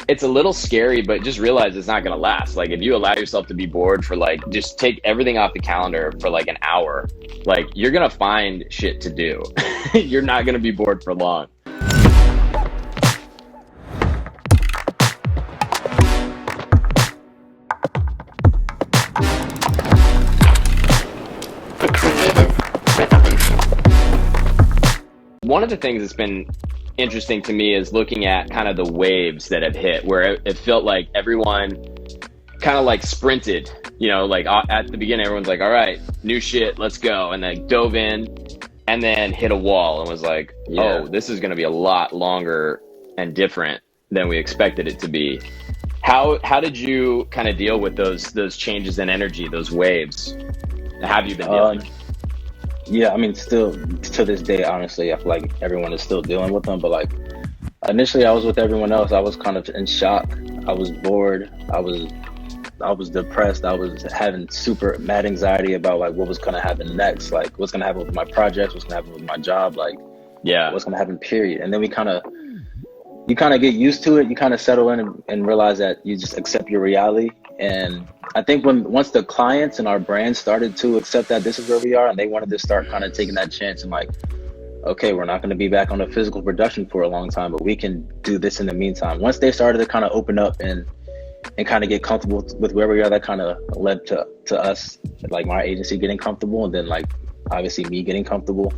it's a little scary, but just realize it's not going to last. Like if you allow yourself to be bored for like, just take everything off the calendar for like an hour, like you're going to find shit to do. You're not going to be bored for long. One of the things that's been interesting to me is looking at kind of the waves that have hit, where it felt like everyone kind of like sprinted, you know, like at the beginning, everyone's like, all right, new shit, let's go. And then dove in and then hit a wall and was like, oh, this is going to be a lot longer and different than we expected it to be. How did you kind of deal with those changes in energy, those waves? How have you been dealing? Yeah, I mean, still to this day, honestly, I feel like everyone is still dealing with them. But like initially, I was with everyone else. I was kind of in shock. I was bored. I was depressed. I was having super mad anxiety about like what was gonna happen next. Like what's gonna happen with my projects. What's gonna happen with my job. Like what's gonna happen. Period. And then you kind of get used to it. You kind of settle in and realize that you just accept your reality. And I think once the clients and our brand started to accept that this is where we are, and they wanted to start kind of taking that chance and like, okay, we're not going to be back on the physical production for a long time, but we can do this in the meantime. Once they started to kind of open up and kind of get comfortable with where we are, that kind of led to us, like my agency getting comfortable, and then like obviously me getting comfortable.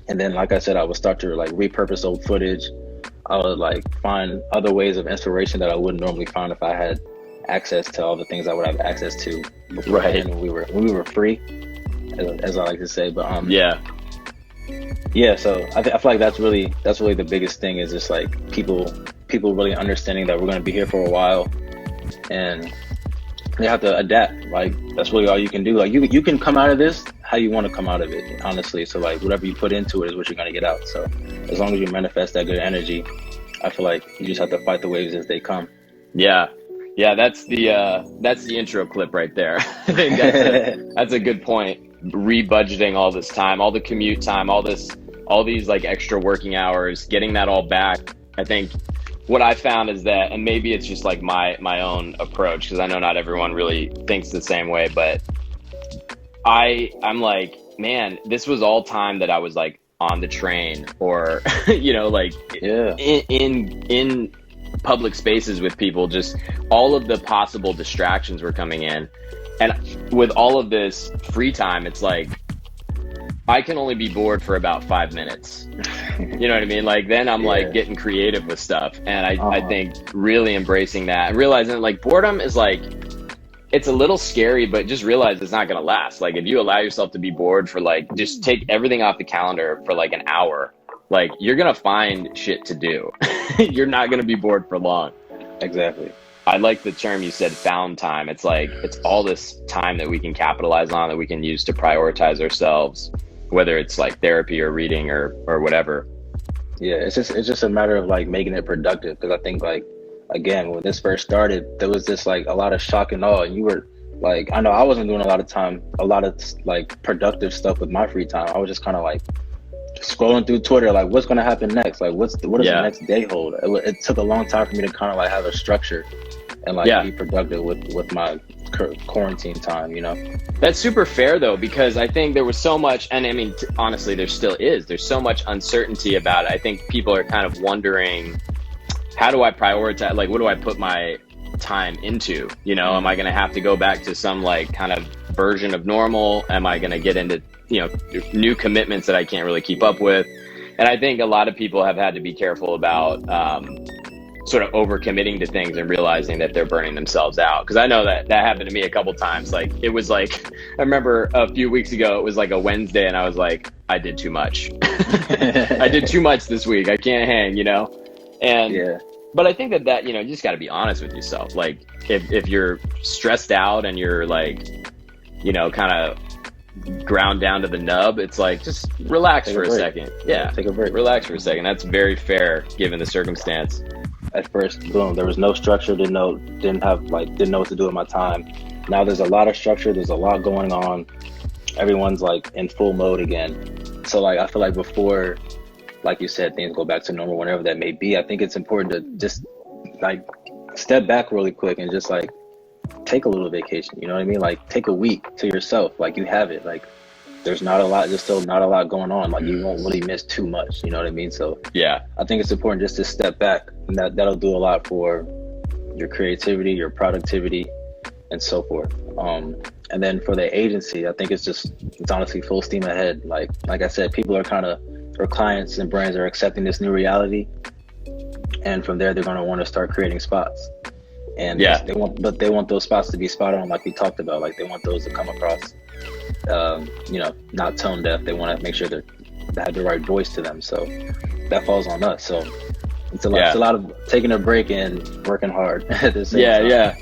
And then, like I said, I would start to like repurpose old footage. I would like find other ways of inspiration that I wouldn't normally find if I had access to all the things I would have access to beforehand when we were free, as I like to say. But so I feel like that's really the biggest thing, is just like people really understanding that we're going to be here for a while, and they have to adapt. Like that's really all you can do. Like you can come out of this how you want to come out of it, honestly. So like whatever you put into it is what you're going to get out. So as long as you manifest that good energy, I feel like you just have to fight the waves as they come. Yeah, that's the intro clip right there. I think that's a good point. Rebudgeting all this time, all the commute time, all these like extra working hours, getting that all back. I think what I found is that, and maybe it's just like my own approach, because I know not everyone really thinks the same way, but I'm like, man, this was all time that I was like on the train or, you know, like in public spaces with people. Just all of the possible distractions were coming in, and with all of this free time, it's like I can only be bored for about 5 minutes. You know what I mean? Like then I'm like getting creative with stuff, and I think really embracing that and realizing like boredom is like, it's a little scary, but just realize it's not going to last. Like if you allow yourself to be bored for like, just take everything off the calendar for like an hour, like you're going to find shit to do. You're not going to be bored for long. Exactly. I like the term you said, found time. It's like, it's all this time that we can capitalize on, that we can use to prioritize ourselves, whether it's like therapy or reading or whatever. Yeah. It's just a matter of like making it productive. Cause I think like, again, when this first started, there was just like a lot of shock and awe. And you were like, I know I wasn't doing a lot of like productive stuff with my free time. I was just kind of like scrolling through Twitter, like what's going to happen next? Like what does the next day hold? It took a long time for me to kind of like have a structure and like be productive with my quarantine time, you know? That's super fair though, because I think there was so much, and I mean, honestly, there's so much uncertainty about it. I think people are kind of wondering, how do I prioritize? Like, what do I put my time into? You know, am I going to have to go back to some like kind of version of normal? Am I going to get into, you know, new commitments that I can't really keep up with? And I think a lot of people have had to be careful about sort of overcommitting to things and realizing that they're burning themselves out. Because I know that happened to me a couple times. Like it was like, I remember a few weeks ago, it was like a Wednesday, and I was like, I did too much. I did too much this week. I can't hang, you know? And but I think that, you know, you just got to be honest with yourself. Like if you're stressed out and you're like, you know, kind of ground down to the nub, it's like, just relax for a second. Yeah. Take a break. Relax for a second. That's very fair given the circumstance. At first, boom, there was no structure, didn't know what to do with my time. Now there's a lot of structure. There's a lot going on. Everyone's like in full mode again. So like, I feel like before, like you said, things go back to normal, whenever that may be, I think it's important to just like step back really quick and just like take a little vacation. You know what I mean? Like take a week to yourself. Like you have it. Like there's still not a lot going on. Like you won't really miss too much. You know what I mean? So Yeah. I think it's important just to step back, and that'll do a lot for your creativity, your productivity, and so forth. And then for the agency, I think it's honestly full steam ahead. Like I said, people are or clients and brands are accepting this new reality, and from there they're going to want to start creating spots. And they want those spots to be spot on, like we talked about. Like they want those to come across, not tone deaf. They want to make sure they have the right voice to them. So that falls on us. So it's a lot of taking a break and working hard at the same time. Yeah.